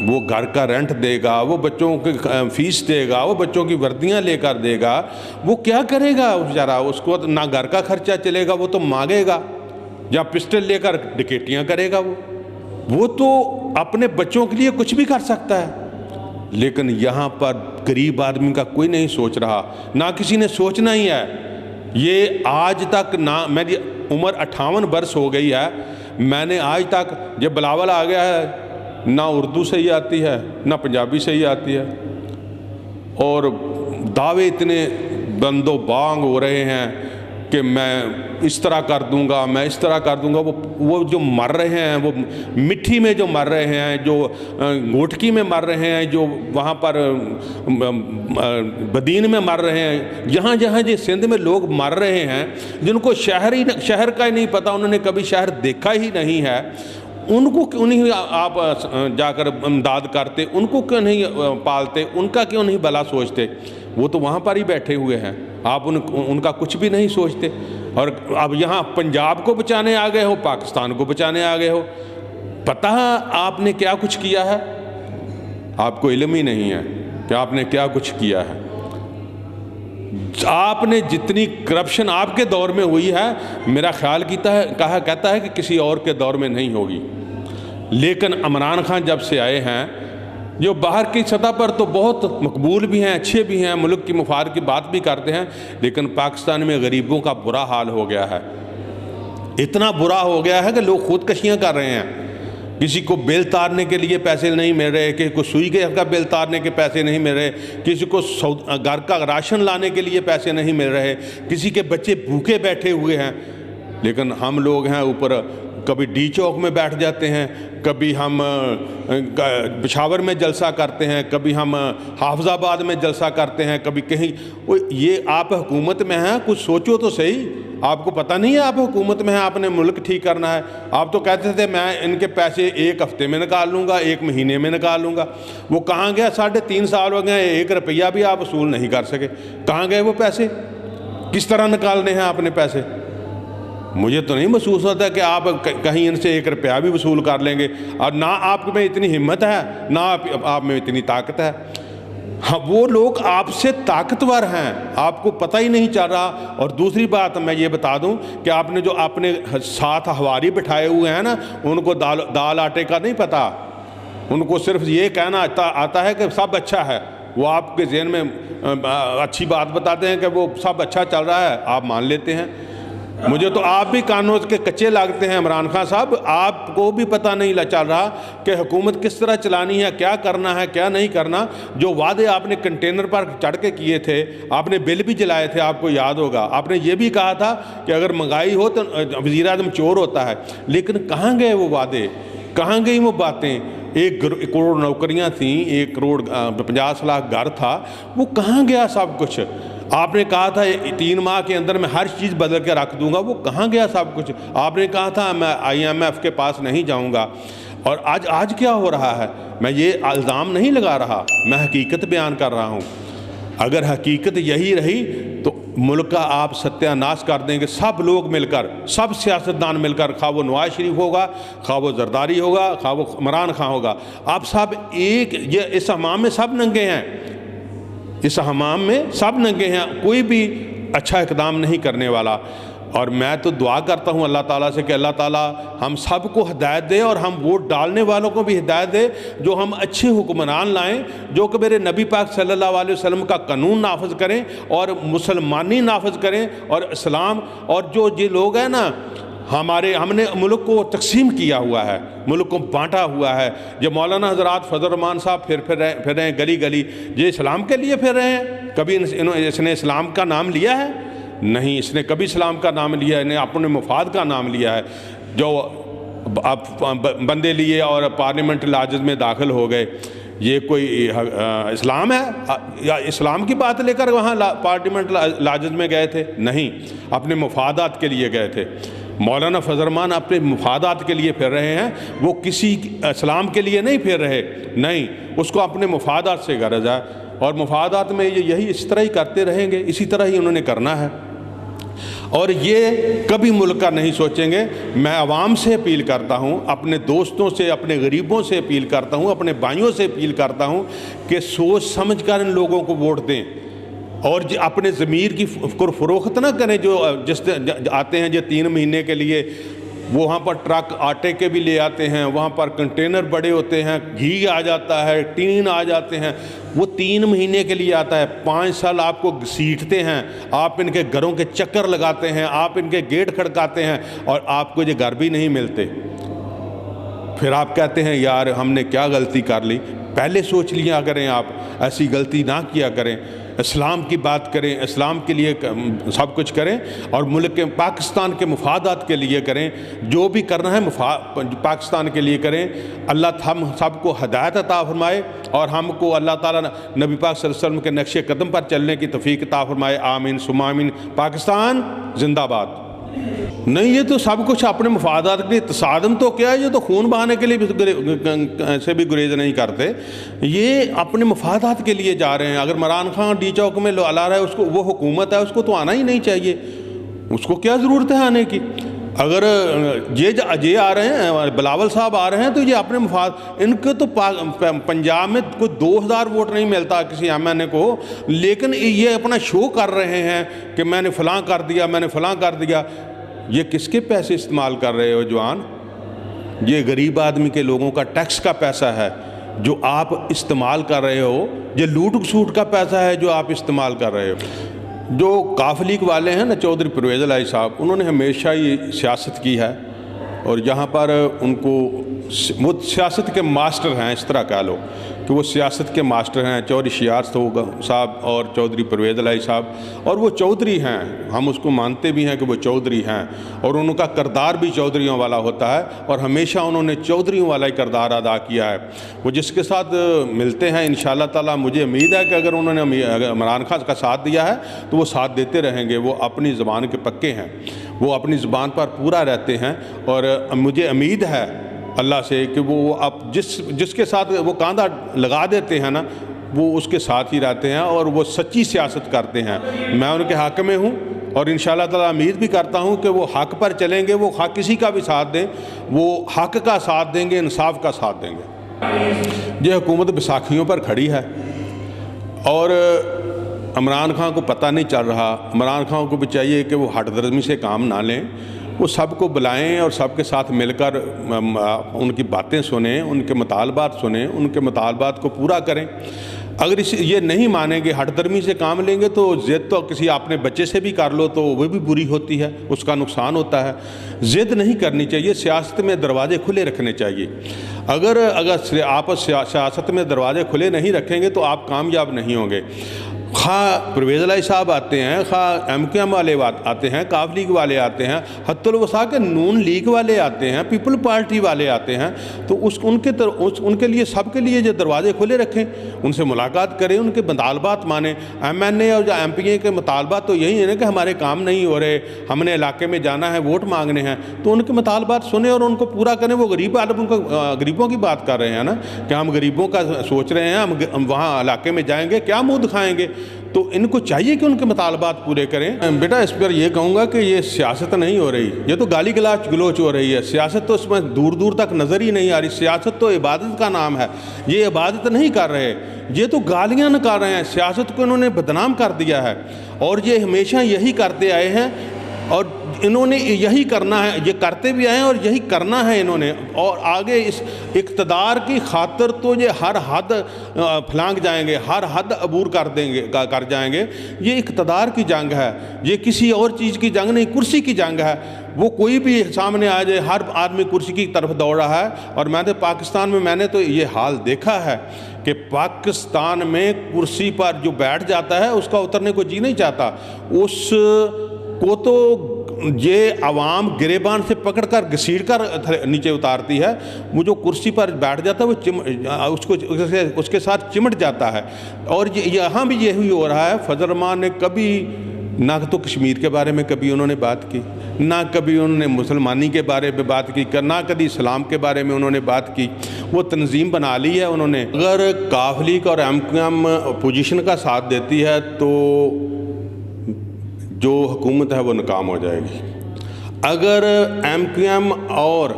وہ گھر کا رینٹ دے گا، وہ بچوں کی فیس دے گا، وہ بچوں کی وردیاں لے کر دے گا، وہ کیا کرے گا بیچارہ؟ اس کو نہ گھر کا خرچہ چلے گا، وہ تو مانگے گا یا پسٹل لے کر ڈکیٹیاں کرے گا۔ وہ تو اپنے بچوں کے لیے کچھ بھی کر سکتا ہے، لیکن یہاں پر غریب آدمی کا کوئی نہیں سوچ رہا، نہ کسی نے سوچنا ہی ہے۔ یہ آج تک نہ، میری عمر 58 برس ہو گئی ہے، میں نے آج تک جب بلاول آ گیا ہے نہ اردو صحیح آتی ہے نہ پنجابی صحیح آتی ہے، اور دعوے اتنے بند و بانگ ہو رہے ہیں کہ میں اس طرح کر دوں گا، میں اس طرح کر دوں گا۔ وہ جو مر رہے ہیں، وہ مٹھی میں جو مر رہے ہیں، جو گھوٹکی میں مر رہے ہیں، جو وہاں پر بدین میں مر رہے ہیں، جہاں جہاں جو سندھ میں لوگ مر رہے ہیں، جن کو شہر کا ہی نہیں پتہ، انہوں نے کبھی شہر دیکھا ہی نہیں ہے، ان کو کیوں نہیں آپ جا کر امداد کرتے؟ ان کو کیوں نہیں پالتے؟ ان کا کیوں نہیں بھلا سوچتے؟ وہ تو وہاں پر ہی بیٹھے ہوئے ہیں، آپ ان کا کچھ بھی نہیں سوچتے۔ اور اب یہاں پنجاب کو بچانے آ گئے ہو، پاکستان کو بچانے آ گئے ہو۔ پتہ ہے آپ نے کیا کچھ کیا ہے؟ آپ کو علم ہی نہیں ہے کہ آپ نے کیا کچھ کیا ہے۔ آپ نے جتنی کرپشن آپ کے دور میں ہوئی ہے، میرا خیال کہتا ہے کہ کسی اور کے دور میں نہیں ہوگی۔ لیکن عمران خان جب سے آئے ہیں، جو باہر کی سطح پر تو بہت مقبول بھی ہیں، اچھے بھی ہیں، ملک کی مفاد کی بات بھی کرتے ہیں، لیکن پاکستان میں غریبوں کا برا حال ہو گیا ہے۔ اتنا برا ہو گیا ہے کہ لوگ خودکشیاں کر رہے ہیں۔ کسی کو بل تارنے کے لیے پیسے نہیں مل رہے، کسی کو سوئی کا بل تارنے کے پیسے نہیں مل رہے، کسی کو گھر کا راشن لانے کے لیے پیسے نہیں مل رہے، کسی کے بچے بھوکے بیٹھے ہوئے ہیں۔ لیکن ہم لوگ ہیں اوپر، کبھی ڈی چوک میں بیٹھ جاتے ہیں، کبھی ہم پشاور میں جلسہ کرتے ہیں، کبھی ہم حافظ آباد میں جلسہ کرتے ہیں، کبھی کہیں۔ یہ آپ حکومت میں ہیں، کچھ سوچو تو صحیح۔ آپ کو پتہ نہیں ہے آپ حکومت میں ہیں، آپ نے ملک ٹھیک کرنا ہے؟ آپ تو کہتے تھے میں ان کے پیسے 1 ہفتے میں نکال لوں گا، 1 مہینے میں نکال لوں گا۔ وہ کہاں گیا؟ 3.5 سال ہو گئے، 1 روپیہ بھی آپ وصول نہیں کر سکے۔ کہاں گئے وہ پیسے؟ کس طرح نکالنے ہیں آپ نے پیسے؟ مجھے تو نہیں محسوس ہوتا کہ آپ کہیں ان سے 1 روپیہ بھی وصول کر لیں گے، اور نہ آپ میں اتنی ہمت ہے، نہ آپ میں اتنی طاقت ہے۔ ہاں، وہ لوگ آپ سے طاقتور ہیں، آپ کو پتہ ہی نہیں چل رہا۔ اور دوسری بات میں یہ بتا دوں کہ آپ نے جو اپنے ساتھ ہواری بٹھائے ہوئے ہیں نا، ان کو دال آٹے کا نہیں پتہ، ان کو صرف یہ کہنا آتا ہے کہ سب اچھا ہے۔ وہ آپ کے ذہن میں اچھی بات بتاتے ہیں کہ وہ سب اچھا چل رہا ہے، آپ مان لیتے ہیں۔ مجھے تو آپ بھی کانوں کے کچے لگتے ہیں عمران خان صاحب، آپ کو بھی پتہ نہیں چل رہا کہ حکومت کس طرح چلانی ہے، کیا کرنا ہے، کیا نہیں کرنا۔ جو وعدے آپ نے کنٹینر پر چڑھ کے کیے تھے، آپ نے بل بھی جلائے تھے، آپ کو یاد ہوگا۔ آپ نے یہ بھی کہا تھا کہ اگر مہنگائی ہو تو وزیر اعظم چور ہوتا ہے، لیکن کہاں گئے وہ وعدے؟ کہاں گئی وہ باتیں؟ 1 کروڑ نوکریاں تھیں، 1 کروڑ 50 لاکھ گھر تھا، وہ کہاں گیا سب کچھ؟ آپ نے کہا تھا 3 ماہ کے اندر میں ہر چیز بدل کے رکھ دوں گا، وہ کہاں گیا سب کچھ؟ آپ نے کہا تھا میں IMF کے پاس نہیں جاؤں گا، اور آج کیا ہو رہا ہے؟ میں یہ الزام نہیں لگا رہا، میں حقیقت بیان کر رہا ہوں۔ اگر حقیقت یہی رہی تو ملک کا آپ ستیہ ناش کر دیں گے، سب لوگ مل کر، سب سیاستدان مل کر، خواہ وہ نواز شریف ہوگا، خواہ وہ زرداری ہوگا، خواہ وہ عمران خان ہوگا، آپ سب اس حمام میں سب ننگے ہیں، اس حمام میں سب ننگے ہیں، کوئی بھی اچھا اقدام نہیں کرنے والا۔ اور میں تو دعا کرتا ہوں اللہ تعالیٰ سے کہ اللہ تعالیٰ ہم سب کو ہدایت دے، اور ہم ووٹ ڈالنے والوں کو بھی ہدایت دے، جو ہم اچھے حکمران لائیں، جو کہ میرے نبی پاک صلی اللہ علیہ وسلم کا قانون نافذ کریں اور مسلمانی نافذ کریں اور اسلام۔ اور جو یہ لوگ ہیں نا، ہم نے ملک کو تقسیم کیا ہوا ہے، ملک کو بانٹا ہوا ہے۔ جو مولانا حضرات فضل الرحمان صاحب پھر رہے ہیں گلی گلی، یہ اسلام کے لیے پھر رہے ہیں؟ کبھی اس نے اسلام کا نام لیا ہے؟ نہیں، اس نے کبھی اسلام کا نام لیا ہے، نے اپنے مفاد کا نام لیا ہے۔ جو بندے لیے اور پارلیمنٹ لاجز میں داخل ہو گئے، یہ کوئی اسلام ہے؟ یا اسلام کی بات لے کر وہاں پارلیمنٹ لاجز میں گئے تھے؟ نہیں، اپنے مفادات کے لیے گئے تھے۔ مولانا فضل الرحمان اپنے مفادات کے لیے پھر رہے ہیں، وہ کسی اسلام کے لیے نہیں پھر رہے، نہیں، اس کو اپنے مفادات سے غرض ہے، اور مفادات میں یہی اس طرح ہی کرتے رہیں گے، اسی طرح ہی انہوں نے کرنا ہے۔ اور یہ کبھی ملک کا نہیں سوچیں گے۔ میں عوام سے اپیل کرتا ہوں، اپنے دوستوں سے، اپنے غریبوں سے اپیل کرتا ہوں، اپنے بھائیوں سے اپیل کرتا ہوں کہ سوچ سمجھ کر ان لوگوں کو ووٹ دیں، اور اپنے ضمیر کی فروخت نہ کریں۔ جو جس آتے ہیں جو 3 مہینے کے لیے، وہاں پر ٹرک آٹے کے بھی لے آتے ہیں، وہاں پر کنٹینر بڑے ہوتے ہیں، گھی آ جاتا ہے، ٹین آ جاتے ہیں، وہ 3 مہینے کے لیے آتا ہے۔ 5 سال آپ کو گھسیٹتے ہیں، آپ ان کے گھروں کے چکر لگاتے ہیں، آپ ان کے گیٹ کھڑکاتے ہیں، اور آپ کو یہ گھر بھی نہیں ملتے۔ پھر آپ کہتے ہیں یار ہم نے کیا غلطی کر لی۔ پہلے سوچ لیا کریں، آپ ایسی غلطی نہ کیا کریں، اسلام کی بات کریں، اسلام کے لیے سب کچھ کریں، اور ملک کے پاکستان کے مفادات کے لیے کریں۔ جو بھی کرنا ہے پاکستان کے لیے کریں۔ اللہ ہم سب کو ہدایت عطا فرمائے، اور ہم کو اللہ تعالیٰ نبی پاک صلی اللہ علیہ وسلم کے نقش قدم پر چلنے کی توفیق عطا فرمائے۔ آمین ثم آمین۔ پاکستان زندہ باد۔ نہیں، یہ تو سب کچھ اپنے مفادات کے لیے، تصادم تو کیا ہے، یہ تو خون بہانے کے لیے سے بھی گریز نہیں کرتے، یہ اپنے مفادات کے لیے جا رہے ہیں۔ اگر عمران خان ڈی چوک میں لا رہا ہے، اس کو وہ حکومت ہے، اس کو تو آنا ہی نہیں چاہیے، اس کو کیا ضرورت ہے آنے کی۔ اگر یہ آ رہے ہیں، بلاول صاحب آ رہے ہیں، تو یہ اپنے مفاد، ان کے تو پنجاب میں کوئی 2000 ووٹ نہیں ملتا کسی ایم این اے کو، لیکن یہ اپنا شو کر رہے ہیں کہ میں نے فلاں کر دیا، میں نے فلاں کر دیا۔ یہ کس کے پیسے استعمال کر رہے ہو جوان؟ یہ غریب آدمی کے لوگوں کا ٹیکس کا پیسہ ہے جو آپ استعمال کر رہے ہو، یہ لوٹ کھسوٹ کا پیسہ ہے جو آپ استعمال کر رہے ہو۔ جو کاف لیگ والے ہیں نا، چودھری پرویز الہی صاحب، انہوں نے ہمیشہ یہ سیاست کی ہے، اور یہاں پر ان کو وہ سیاست کے ماسٹر ہیں، اس طرح کہہ لو کہ وہ سیاست کے ماسٹر ہیں، چودھری شیار صاحب اور چودھری پرویز الہی صاحب، اور وہ چودھری ہیں، ہم اس کو مانتے بھی ہیں کہ وہ چودھری ہیں، اور ان کا کردار بھی چودھریوں والا ہوتا ہے، اور ہمیشہ انہوں نے چودھریوں والا ہی کردار ادا کیا ہے۔ وہ جس کے ساتھ ملتے ہیں انشاءاللہ تعالیٰ، مجھے امید ہے کہ اگر انہوں نے عمران خان کا ساتھ دیا ہے تو وہ ساتھ دیتے رہیں گے۔ وہ اپنی زبان کے پکے ہیں، وہ اپنی زبان پر پورا رہتے ہیں، اور مجھے امید ہے اللہ سے کہ وہ اب جس کے ساتھ وہ کاندھا لگا دیتے ہیں نا، وہ اس کے ساتھ ہی رہتے ہیں، اور وہ سچی سیاست کرتے ہیں۔ میں ان کے حق میں ہوں، اور انشاءاللہ تعالیٰ امید بھی کرتا ہوں کہ وہ حق پر چلیں گے، وہ حق کسی کا بھی ساتھ دیں، وہ حق کا ساتھ دیں گے، انصاف کا ساتھ دیں گے۔ یہ حکومت بیساکھیوں پر کھڑی ہے، اور عمران خان کو پتہ نہیں چل رہا۔ عمران خان کو بھی چاہیے کہ وہ ہٹ درمی سے کام نہ لیں، وہ سب کو بلائیں اور سب کے ساتھ مل کر ان کی باتیں سنیں، ان کے مطالبات سنیں، ان کے مطالبات کو پورا کریں۔ اگر یہ نہیں مانیں گے، ہٹ درمی سے کام لیں گے، تو ضد تو کسی اپنے بچے سے بھی کر لو تو وہ بھی بری ہوتی ہے، اس کا نقصان ہوتا ہے۔ ضد نہیں کرنی چاہیے، سیاست میں دروازے کھلے رکھنے چاہیے۔ اگر آپ سیاست میں دروازے کھلے نہیں رکھیں گے تو آپ کامیاب نہیں ہوں گے۔ خواہ پرویز الہی صاحب آتے ہیں، خواہ ایم کیو ایم والے آتے ہیں، کاف لیگ والے آتے ہیں، حتی الوسع کے نون لیگ والے آتے ہیں، پیپل پارٹی والے آتے ہیں، تو ان کے لیے سب کے لیے جو دروازے کھلے رکھیں، ان سے ملاقات کریں، ان کے مطالبات مانیں۔ ایم این اے اور جو ایم پی اے کے مطالبات تو یہی ہیں کہ ہمارے کام نہیں ہو رہے، ہم نے علاقے میں جانا ہے، ووٹ مانگنے ہیں، تو ان کے مطالبات سنیں اور ان کو پورا کریں۔ وہ غریبوں کی بات کر رہے ہیں نا کہ ہم غریبوں کا سوچ رہے ہیں، ہم وہاں علاقے میں جائیں گے، کیا منہ دکھائیں گے؟ تو ان کو چاہیے کہ ان کے مطالبات پورے کریں۔ بیٹا اس پر یہ کہوں گا کہ یہ سیاست نہیں ہو رہی، یہ تو گالی گلوچ ہو رہی ہے۔ سیاست تو اس میں دور دور تک نظر ہی نہیں آ رہی۔ سیاست تو عبادت کا نام ہے، یہ عبادت نہیں کر رہے، یہ تو گالیاں نکال رہے ہیں۔ سیاست کو انہوں نے بدنام کر دیا ہے، اور یہ ہمیشہ یہی کرتے آئے ہیں، اور انہوں نے یہی کرنا ہے، یہ کرتے بھی آئے ہیں اور یہی کرنا ہے انہوں نے، اور آگے اس اقتدار کی خاطر تو یہ ہر حد پھلانگ جائیں گے، ہر حد عبور کر جائیں گے۔ یہ اقتدار کی جنگ ہے، یہ کسی اور چیز کی جنگ نہیں، کرسی کی جنگ ہے۔ وہ کوئی بھی سامنے آ جائے، ہر آدمی کرسی کی طرف دوڑ رہا ہے۔ اور پاکستان میں میں نے تو یہ حال دیکھا ہے کہ پاکستان میں کرسی پر جو بیٹھ جاتا ہے اس کا اترنے کو جی نہیں چاہتا، اس کو تو یہ عوام گریبان سے پکڑ کر گھسیٹ کر نیچے اتارتی ہے۔ وہ جو کرسی پر بیٹھ جاتا ہے وہ اس کے ساتھ چمٹ جاتا ہے۔ اور یہاں بھی یہی ہو رہا ہے۔ فضل الرحمان نے کبھی نہ تو کشمیر کے بارے میں کبھی انہوں نے بات کی، نہ کبھی انہوں نے مسلمانی کے بارے میں بات کی، نہ کبھی اسلام کے بارے میں انہوں نے بات کی۔ وہ تنظیم بنا لی ہے انہوں نے۔ اگر کاف لیگ اور ایم کیو ایم اپوزیشن کا ساتھ دیتی ہے تو جو حکومت ہے وہ ناکام ہو جائے گی۔ اگر MQM اور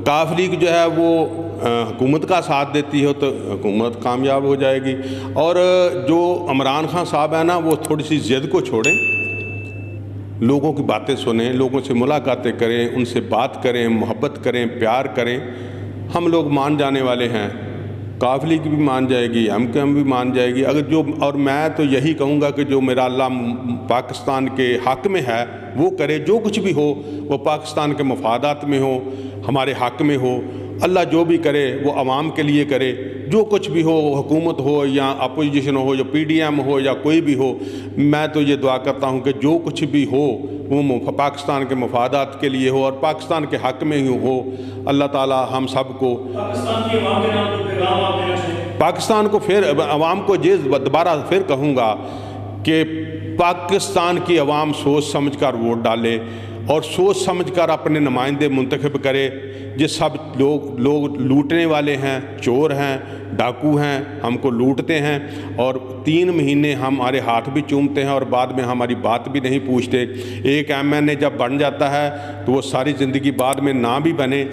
کاف لیگ جو ہے وہ حکومت کا ساتھ دیتی ہے تو حکومت کامیاب ہو جائے گی۔ اور جو عمران خان صاحب ہیں نا، وہ تھوڑی سی ضد کو چھوڑیں، لوگوں کی باتیں سنیں، لوگوں سے ملاقاتیں کریں، ان سے بات کریں، محبت کریں، پیار کریں۔ ہم لوگ مان جانے والے ہیں، کاف لیگ بھی مان جائے گی، MQM بھی مان جائے گی۔ اور میں تو یہی کہوں گا کہ جو میرا اللہ پاکستان کے حق میں ہے وہ کرے، جو کچھ بھی ہو وہ پاکستان کے مفادات میں ہو، ہمارے حق میں ہو۔ اللہ جو بھی کرے وہ عوام کے لیے کرے، جو کچھ بھی ہو، حکومت ہو یا اپوزیشن ہو یا PDM ہو یا کوئی بھی ہو۔ میں تو یہ دعا کرتا ہوں کہ جو کچھ بھی ہو وہ پاکستان کے مفادات کے لیے ہو اور پاکستان کے حق میں ہی ہو۔ اللہ تعالی ہم سب کو پاکستان کو پھر عوام کو دوبارہ پھر کہوں گا کہ پاکستان کی عوام سوچ سمجھ کر ووٹ ڈالے اور سوچ سمجھ کر اپنے نمائندے منتخب کرے۔ یہ سب لوگ لوٹنے والے ہیں، چور ہیں، ڈاکو ہیں، ہم کو لوٹتے ہیں اور 3 مہینے ہمارے ہاتھ بھی چومتے ہیں اور بعد میں ہماری بات بھی نہیں پوچھتے۔ ایک MNA جب بن جاتا ہے تو وہ ساری زندگی بعد میں نہ بھی بنے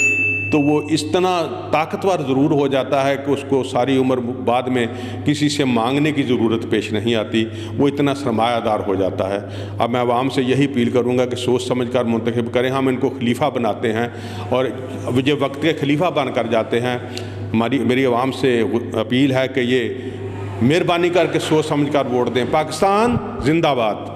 تو وہ اس طرح طاقتور ضرور ہو جاتا ہے کہ اس کو ساری عمر بعد میں کسی سے مانگنے کی ضرورت پیش نہیں آتی، وہ اتنا سرمایہ دار ہو جاتا ہے۔ اب میں عوام سے یہی اپیل کروں گا کہ سوچ سمجھ کر منتخب کریں۔ ہم ان کو خلیفہ بناتے ہیں اور یہ وقت کے خلیفہ بن کر جاتے ہیں۔ میری عوام سے اپیل ہے کہ یہ مہربانی کر کے سوچ سمجھ کر ووٹ دیں۔ پاکستان زندہ باد۔